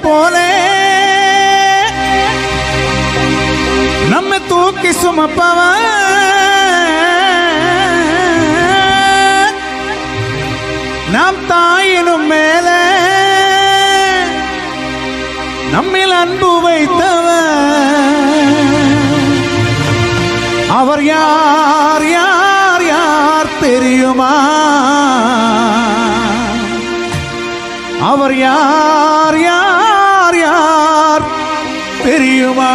போலே நம்ம தூக்கி சுமப்பவன் நாம் தாயினும் மேலே நம்மில் அன்பு வைத்தவர் அவர் யார் யார் யார் தெரியுமா? அவர் யார் யார் யார் தெரியுமா?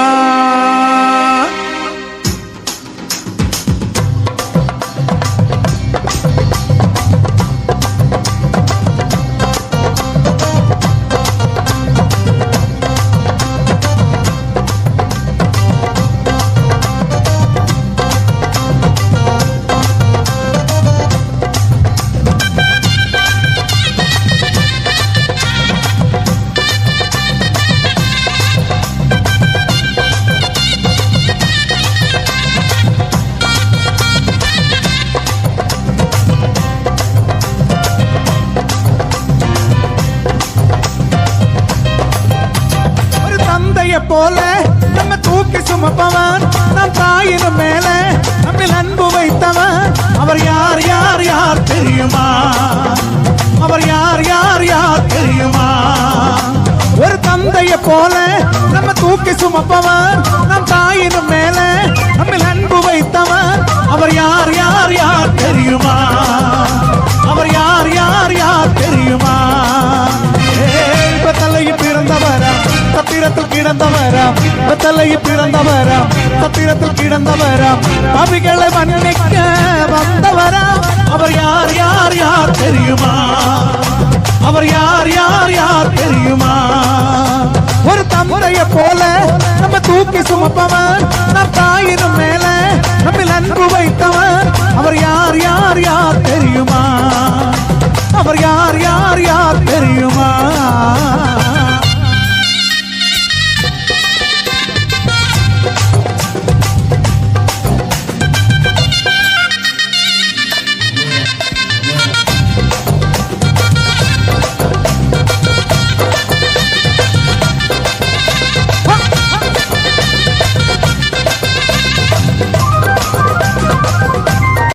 போல நம்ம தூக்கி சுமப்பவன் நம் தாயினும் மேல நம்மில் அன்பு வைத்தவன் அவர் யார் யார் யார் தெரியுமா? அவர் யார் யார் யார் தெரியுமா? ஒரு தந்தைய போல நம்ம தூக்கி சுமப்பவன் நம் தாயினும் மேல நம்மில் அன்பு வைத்தவன் அவர் யார் யார் யார் தெரியுமா? அவர் யார் யார் யார் தெரியுமா? தலையில் பிறந்தவரா சத்திரத்தில் கிடந்தவராம் தலையில் பிறந்தவராம் சத்திரத்தில் கிடந்தவராம் பாவிகளை மன்னிக்க வந்தவராம் அவர் யார் யார் யார் தெரியுமா? அவர் யார் யார் யார் தெரியுமா? ஒரு தந்தைய போல நம்ம தூக்கி சுமப்பவன் நம் தாயினும் மேல நம்மில் அன்பு வைத்தவன்